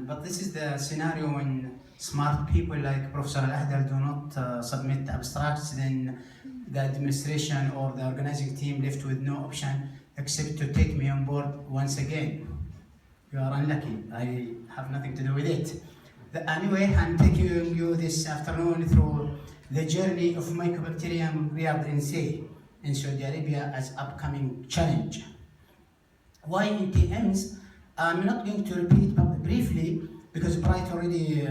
But this is the scenario when smart people like Prof. Sahal Al-Hajoj do not submit abstracts, then the administration or the organizing team left with no option except to take me on board once again. You are unlucky. I have nothing to do with it. Anyway, I'm taking you this afternoon through the journey of Mycobacterium riyadhense in Saudi Arabia as upcoming challenge. Why NTMs? I'm not going to repeat briefly because Bright already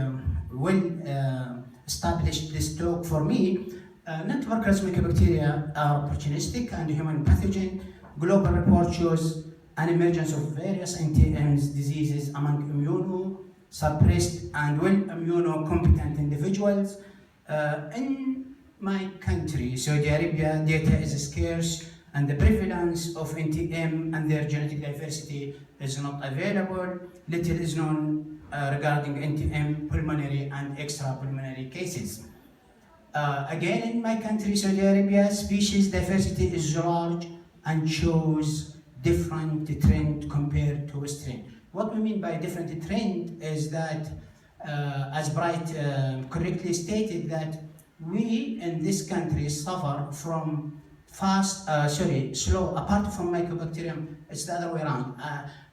established this talk for me. Networkless mycobacteria are opportunistic and human pathogen. Global report shows an emergence of various NTMs diseases among immunosuppressed and well-immunocompetent individuals. In my country, Saudi Arabia, data is scarce and the prevalence of NTM and their genetic diversity is not available. Little is known regarding NTM pulmonary and extrapulmonary cases. Again, in my country, Saudi Arabia, species diversity is large and shows different trend compared to Western. What we mean by different trend is that, as Bright correctly stated, that we in this country suffer from slow, apart from Mycobacterium, it's the other way around.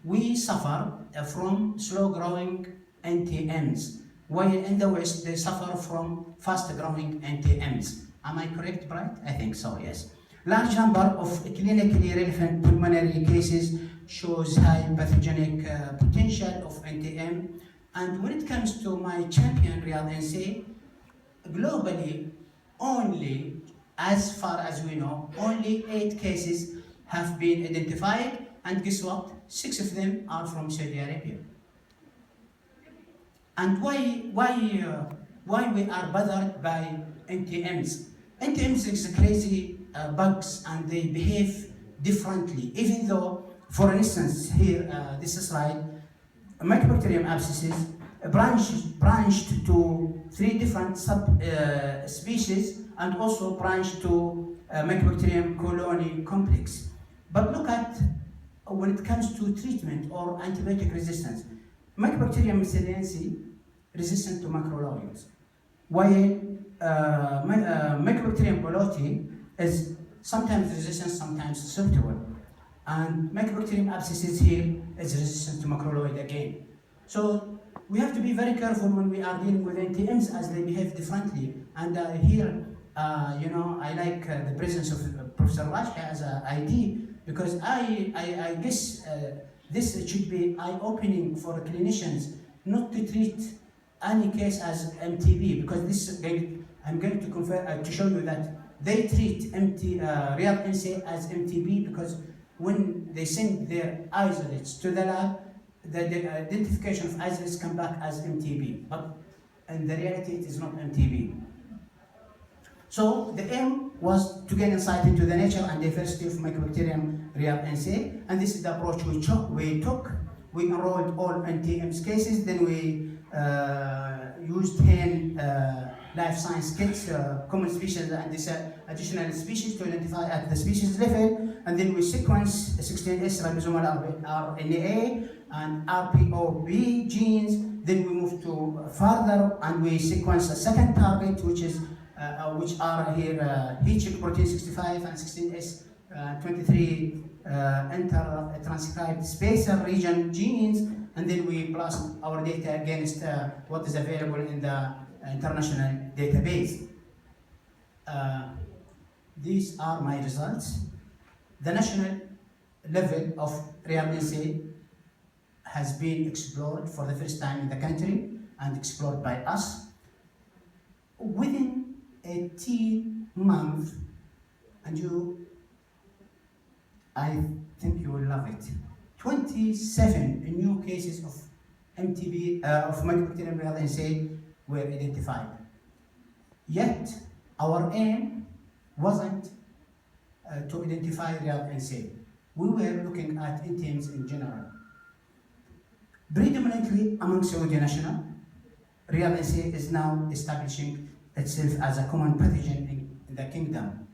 We suffer from slow-growing NTMs, while in the West they suffer from fast-growing NTMs. Am I correct, Bright? I think so, yes. Large number of clinically relevant pulmonary cases shows high pathogenic potential of NTM. And when it comes to my champion, riyadhense, globally, only, as far as we know, only 8 cases have been identified, and guess what? 6 of them are from Saudi Arabia. And why we are bothered by NTMs? NTMs is crazy bugs and they behave differently, even though, for instance, here, this slide, Mycobacterium abscesses branched to 3 different species and also branched to Mycobacterium colony complex. But look at when it comes to treatment or antibiotic resistance. Mycobacterium riyadhense resistant to macrolides, while Mycobacterium boloti is sometimes resistant, sometimes susceptible. And Mycobacterium abscesses here is resistant to macrolide again. So we have to be very careful when we are dealing with NTMs as they behave differently. And here, I like the presence of Professor Rajka as an ID because I guess this should be eye-opening for clinicians not to treat any case as MTB, because this I'm going to show you that they treat riyadhense as MTB because when they send their isolates to the lab, the identification of isolates come back as MTB, but in the reality it is not MTB. So the aim was to gain insight into the nature and diversity of Mycobacterium riyadhense, and this is the approach we took. We enrolled all NTMs cases, then we used 10 life science kits, common species and additional species to identify at the species level, and then we sequenced 16S ribosomal RNA and RPOB genes. Then we moved to further and we sequenced a second target, which are here heat check protein 65 and 16S 23 inter-transcribed spacer region genes, and then we plus our data against what is available in the international database. These are my results. The national level of riyadhense has been explored for the first time in the country and explored by us. Within 18 months, and I think you will love it, 27 new cases of MTB, of Mycobacterium riyadhense were identified. Yet, our aim wasn't to identify riyadhense. We were looking at NTMs in general. Predominantly among Saudi national, riyadhense is now establishing itself as a common pathogen in the kingdom.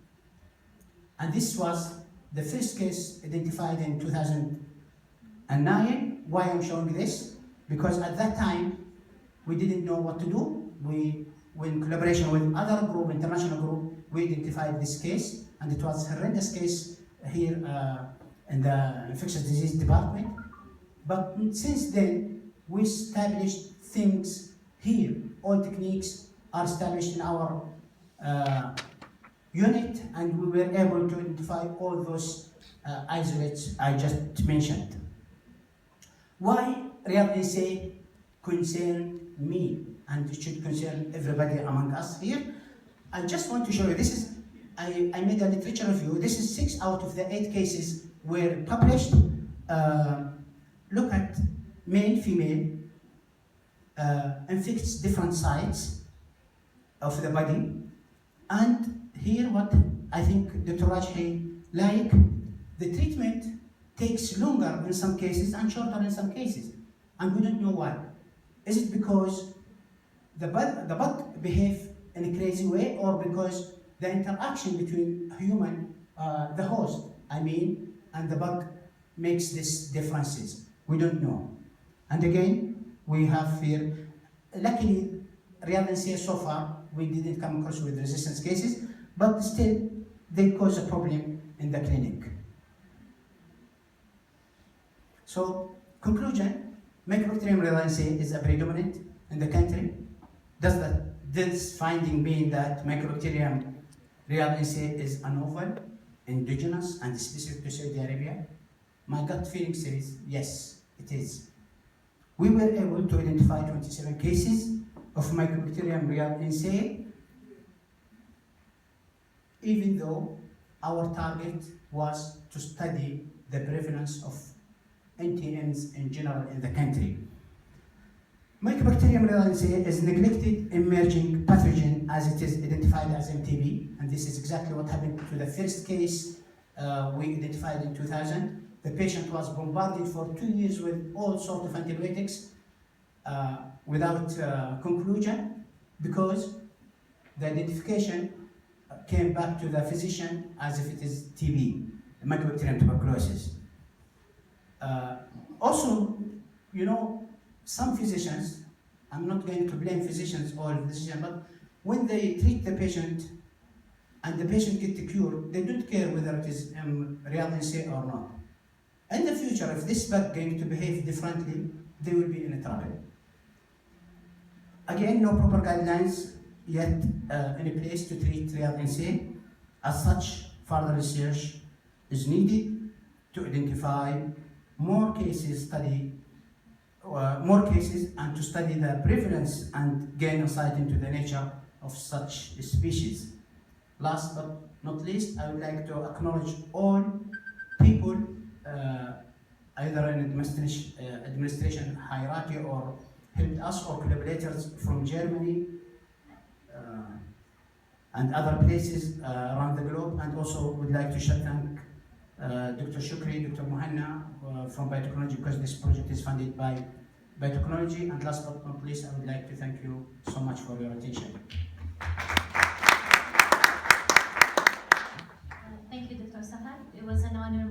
And this was the first case identified in 2009. Why I'm showing this? because at that time, we didn't know what to do. We, in collaboration with other group, international group, we identified this case, and it was a horrendous case here in the infectious disease department. But since then, we established things here. All techniques are established in our unit, and we were able to identify all those isolates I just mentioned. Why riyadhense concern me, and it should concern everybody among us here? I just want to show you, this is, I made a literature review. This is 6 out of the 8 cases were published. Look at male, female, infects different sites of the body. And here what I think Dr. Rajhi like, the treatment takes longer in some cases and shorter in some cases. And we don't know why. Is it because the bug behave in a crazy way, or because the interaction between human, the host, and the bug makes these differences? We don't know. And again, we have here, luckily, riyadhense so far, we didn't come across with resistance cases, but still, they cause a problem in the clinic. So, conclusion, Mycobacterium riyadhense is a predominant in the country. Does this finding mean that Mycobacterium riyadhense is a novel, indigenous, and specific to Saudi Arabia? My gut feeling says yes, it is. We were able to identify 27 cases of Mycobacterium riyadhense, even though our target was to study the prevalence of NTMs in general in the country. Mycobacterium riyadhense is neglected emerging pathogen as it is identified as MTB, and this is exactly what happened to the first case we identified in 2000. The patient was bombarded for 2 years with all sorts of antibiotics without conclusion, because the identification came back to the physician as if it is TB, Mycobacterium tuberculosis. Also, you know, some physicians, I'm not going to blame physicians or physicians, but when they treat the patient and the patient gets the cure, they don't care whether it is riyadhense or not. In the future, if this bug going to behave differently, they will be in trouble. Again, no proper guidelines yet in place to treat riyadhense. As such, further research is needed to identify more cases, and to study the prevalence and gain insight into the nature of such species. Last but not least, I would like to acknowledge all people, either in administration hierarchy or helped us, or collaborators from Germany and other places around the globe, and also would like to thank Dr. Shukri, Dr. Muhanna from biotechnology, because this project is funded by biotechnology. And last but not least, I would like to thank you so much for your attention. Thank you, Dr. Sahal. It was an honor.